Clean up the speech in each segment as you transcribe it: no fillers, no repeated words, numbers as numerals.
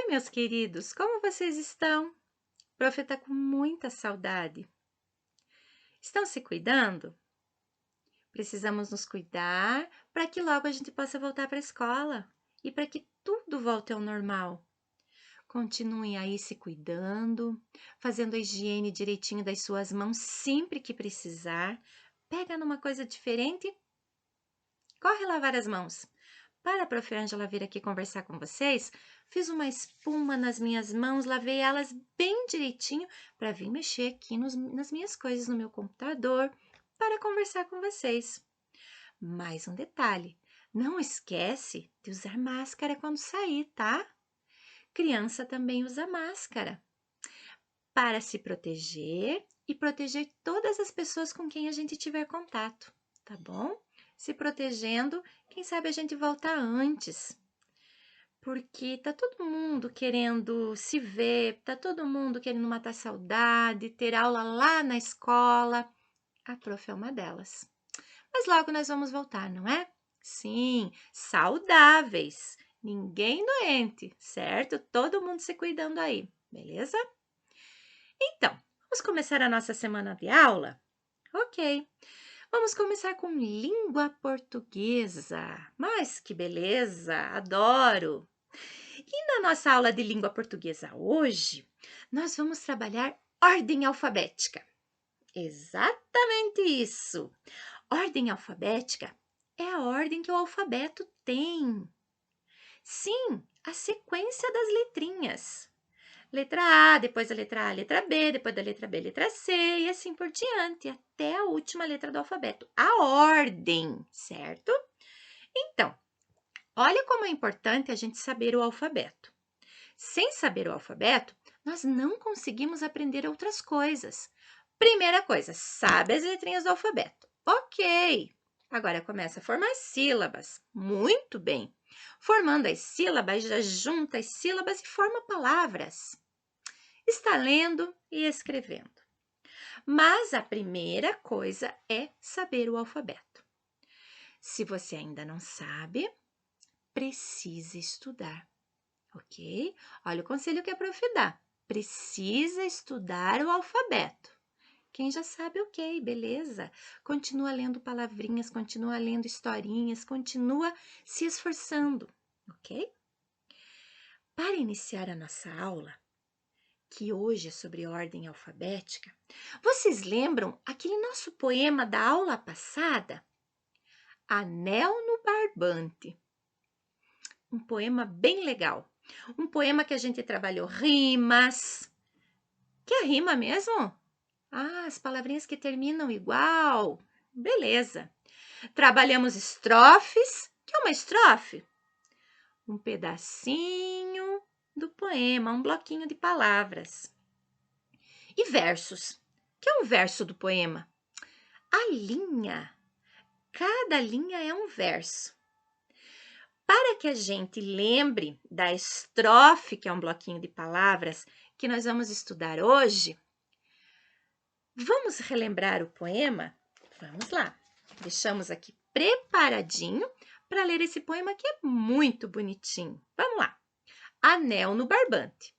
Meus queridos, como vocês estão? O prof tá com muita saudade. Estão se cuidando? Precisamos nos cuidar para que logo a gente possa voltar para a escola e para que tudo volte ao normal. Continuem aí se cuidando, fazendo a higiene direitinho das suas mãos sempre que precisar. Pega numa coisa diferente, corre lavar as mãos. Para a prof. Ângela vir aqui conversar com vocês, fiz uma espuma nas minhas mãos, lavei elas bem direitinho para vir mexer aqui nas minhas coisas no meu computador para conversar com vocês. Mais um detalhe, não esquece de usar máscara quando sair, tá? Criança também usa máscara para se proteger e proteger todas as pessoas com quem a gente tiver contato, tá bom? Se protegendo, quem sabe a gente volta antes. Porque tá todo mundo querendo se ver, tá todo mundo querendo matar saudade, ter aula lá na escola. A prof é uma delas. Mas logo nós vamos voltar, não é? Sim, saudáveis. Ninguém doente, certo? Todo mundo se cuidando aí, beleza? Então, vamos começar a nossa semana de aula? Ok. Vamos começar com língua portuguesa. Mas que beleza! Adoro! E na nossa aula de língua portuguesa hoje, nós vamos trabalhar ordem alfabética. Exatamente isso! Ordem alfabética é a ordem que o alfabeto tem. Sim, a sequência das letrinhas. Letra A, depois da letra A, letra B, depois da letra B, letra C, e assim por diante, até a última letra do alfabeto. A ordem, certo? Então, olha como é importante a gente saber o alfabeto. Sem saber o alfabeto, nós não conseguimos aprender outras coisas. Primeira coisa, sabe as letrinhas do alfabeto. Ok! Agora começa a formar sílabas. Muito bem! Formando as sílabas, já junta as sílabas e forma palavras. Está lendo e escrevendo. Mas a primeira coisa é saber o alfabeto. Se você ainda não sabe, precisa estudar, ok? Olha o conselho que a prof dá. Precisa estudar o alfabeto. Quem já sabe, ok, beleza. Continua lendo palavrinhas, continua lendo historinhas, continua se esforçando, ok? Para iniciar a nossa aula, que hoje é sobre ordem alfabética, vocês lembram aquele nosso poema da aula passada? Anel no Barbante. Um poema bem legal. Um poema que a gente trabalhou rimas. Que é rima mesmo? Ah, as palavrinhas que terminam igual. Beleza. Trabalhamos estrofes. Que é uma estrofe? Um pedacinho do poema, um bloquinho de palavras. E versos. Que é um verso do poema? A linha. Cada linha é um verso. Para que a gente lembre da estrofe, que é um bloquinho de palavras, que nós vamos estudar hoje, vamos relembrar o poema? Vamos lá. Deixamos aqui preparadinho para ler esse poema que é muito bonitinho. Vamos lá. Anel no barbante.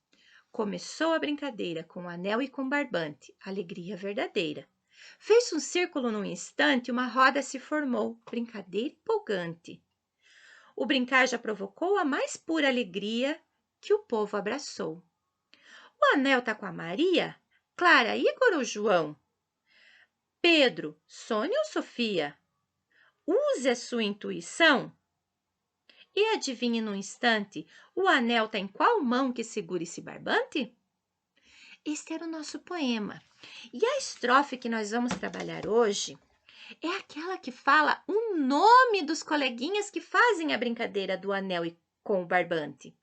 Começou a brincadeira com anel e com barbante, alegria verdadeira. Fez um círculo num instante, uma roda se formou, brincadeira empolgante. O brincar já provocou a mais pura alegria que o povo abraçou. O anel tá com a Maria, Clara, Igor ou João? Pedro, Sônia ou Sofia? Use a sua intuição e adivinhe num instante, o anel tá em qual mão que segura esse barbante? Este era o nosso poema. E a estrofe que nós vamos trabalhar hoje é aquela que fala o nome dos coleguinhas que fazem a brincadeira do anel e com o barbante.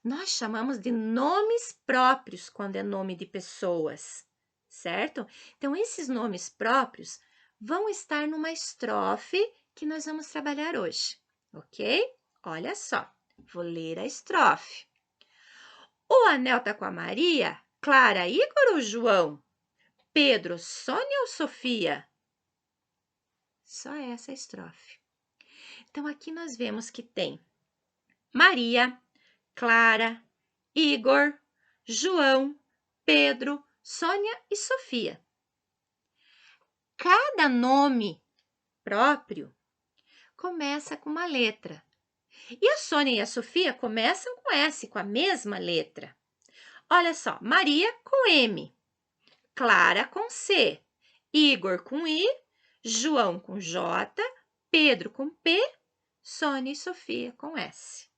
Nós chamamos de nomes próprios quando é nome de pessoas, certo? Então, esses nomes próprios vão estar numa estrofe que nós vamos trabalhar hoje, ok? Olha só, vou ler a estrofe. O anel tá com a Maria, Clara, Igor ou João? Pedro, Sônia ou Sofia? Só essa estrofe. Então, aqui nós vemos que tem Maria, Clara, Igor, João, Pedro, Sônia e Sofia. Cada nome próprio começa com uma letra. E a Sônia e a Sofia começam com S, com a mesma letra. Olha só, Maria com M, Clara com C, Igor com I, João com J, Pedro com P, Sônia e Sofia com S.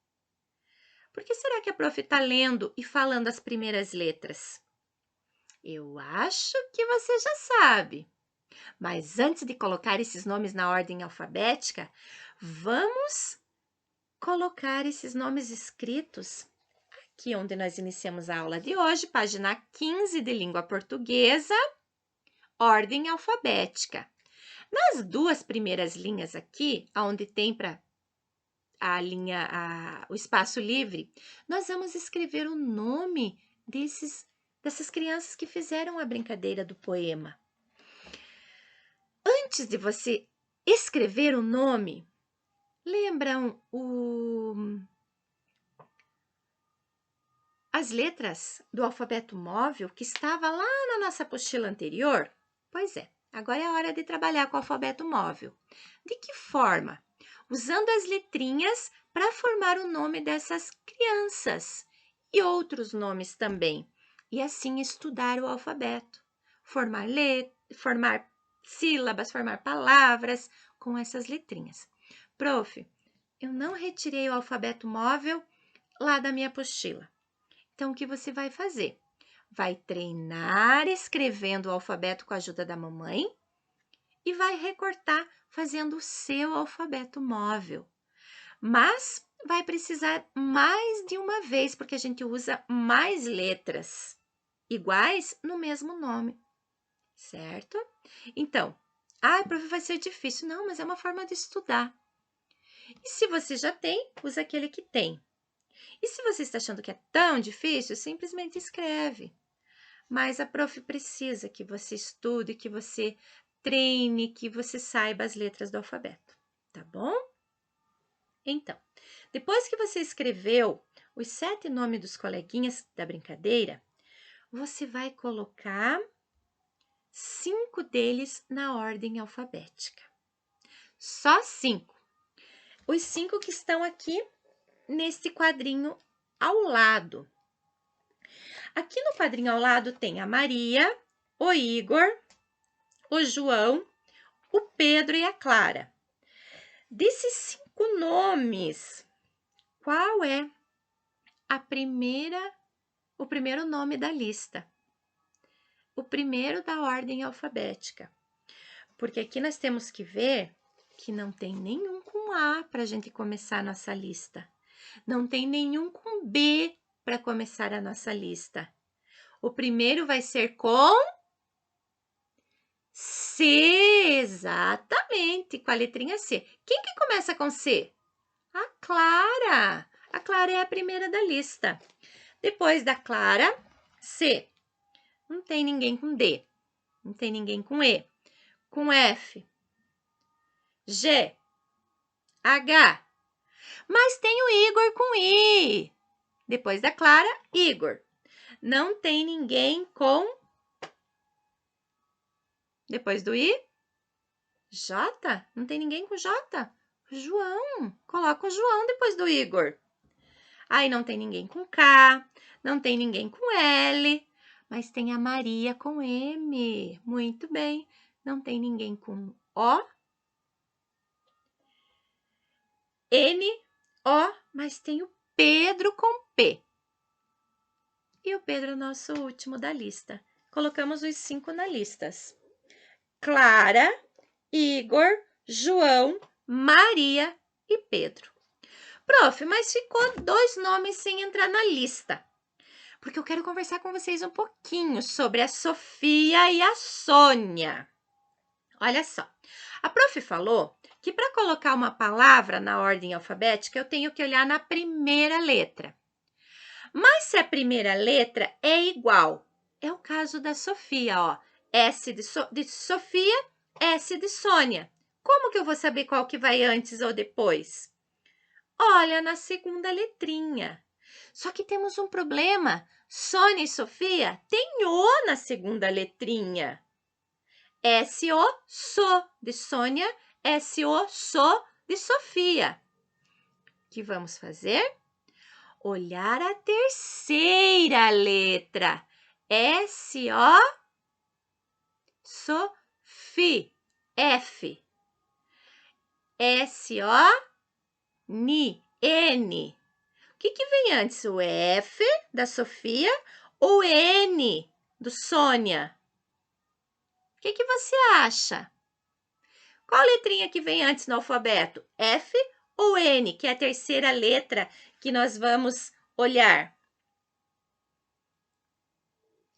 Por que será que a prof está lendo e falando as primeiras letras? Eu acho que você já sabe. Mas antes de colocar esses nomes na ordem alfabética, vamos colocar esses nomes escritos aqui onde nós iniciamos a aula de hoje, página 15 de língua portuguesa, ordem alfabética. Nas duas primeiras linhas aqui, onde tem para o espaço livre, nós vamos escrever o nome dessas crianças que fizeram a brincadeira do poema. Antes de você escrever o nome, lembram as letras do alfabeto móvel que estava lá na nossa apostila anterior? Pois é, agora é a hora de trabalhar com o alfabeto móvel. De que forma? Usando as letrinhas para formar o nome dessas crianças e outros nomes também. E assim estudar o alfabeto, formar sílabas, formar palavras com essas letrinhas. Prof, eu não retirei o alfabeto móvel lá da minha apostila. Então, o que você vai fazer? Vai treinar escrevendo o alfabeto com a ajuda da mamãe e vai recortar fazendo o seu alfabeto móvel. Mas vai precisar mais de uma vez, porque a gente usa mais letras iguais no mesmo nome, certo? Então, prof, vai ser difícil. Não, mas é uma forma de estudar. E se você já tem, usa aquele que tem. E se você está achando que é tão difícil, simplesmente escreve. Mas a prof precisa que você estude, que você treine, que você saiba as letras do alfabeto, tá bom? Então, depois que você escreveu os 7 nomes dos coleguinhas da brincadeira, você vai colocar 5 deles na ordem alfabética. Só 5. Os 5 que estão aqui nesse quadrinho ao lado. Aqui no quadrinho ao lado tem a Maria, o Igor, o João, o Pedro e a Clara. Desses 5 nomes, qual é o primeiro nome da lista? O primeiro da ordem alfabética. Porque aqui nós temos que ver que não tem nenhum com A para a gente começar a nossa lista. Não tem nenhum com B para começar a nossa lista. O primeiro vai ser com C, exatamente, com a letrinha C. Quem que começa com C? A Clara. A Clara é a primeira da lista. Depois da Clara, C. Não tem ninguém com D. Não tem ninguém com E. Com F. G. H. Mas tem o Igor com I. Depois da Clara, Igor. Não tem ninguém com... Depois do I, J. Não tem ninguém com J. João. Coloca o João depois do Igor. Aí não tem ninguém com K. Não tem ninguém com L. Mas tem a Maria com M. Muito bem. Não tem ninguém com O. N, O, mas tem o Pedro com P. E o Pedro é o nosso último da lista. Colocamos os 5 na lista. Clara, Igor, João, Maria e Pedro. Prof, mas ficou 2 nomes sem entrar na lista. Porque eu quero conversar com vocês um pouquinho sobre a Sofia e a Sônia. Olha só, a prof falou que para colocar uma palavra na ordem alfabética, eu tenho que olhar na primeira letra. Mas se a primeira letra é igual, é o caso da Sofia, ó. S de Sofia, S de Sônia. Como que eu vou saber qual que vai antes ou depois? Olha na segunda letrinha. Só que temos um problema. Sônia e Sofia tem O na segunda letrinha. S-O, so, de Sônia. S-O, so, de Sofia. O que vamos fazer? Olhar a terceira letra. S-O, Sofi, F. S-O, Ni, N. O que vem antes? O F da Sofia ou o N do Sônia? O que você acha? Qual letrinha que vem antes no alfabeto? F ou N, que é a terceira letra que nós vamos olhar?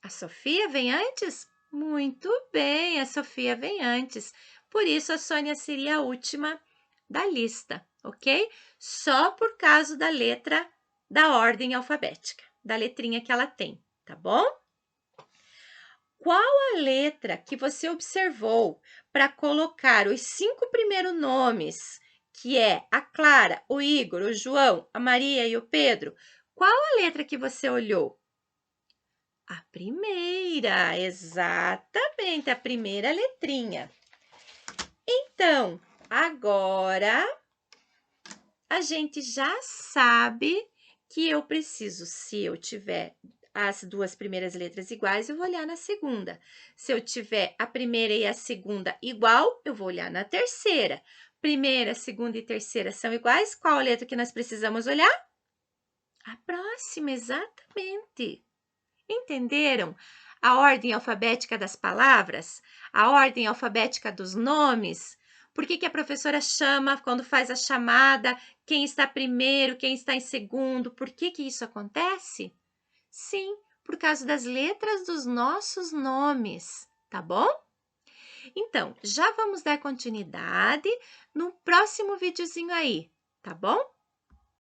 A Sofia vem antes? Muito bem, a Sofia vem antes. Por isso, a Sônia seria a última da lista, ok? Só por causa da letra da ordem alfabética, da letrinha que ela tem, tá bom? Qual a letra que você observou para colocar os 5 primeiros nomes, que é a Clara, o Igor, o João, a Maria e o Pedro? Qual a letra que você olhou? A primeira, exatamente, a primeira letrinha. Então, agora a gente já sabe que eu preciso, se eu tiver as 2 primeiras letras iguais, eu vou olhar na segunda. Se eu tiver a primeira e a segunda igual, eu vou olhar na terceira. Primeira, segunda e terceira são iguais, qual a letra que nós precisamos olhar? A próxima, exatamente. Entenderam? A ordem alfabética das palavras, a ordem alfabética dos nomes. Por que a professora chama, quando faz a chamada, quem está primeiro, quem está em segundo? Por que isso acontece? Sim, por causa das letras dos nossos nomes, tá bom? Então, já vamos dar continuidade no próximo videozinho aí, tá bom?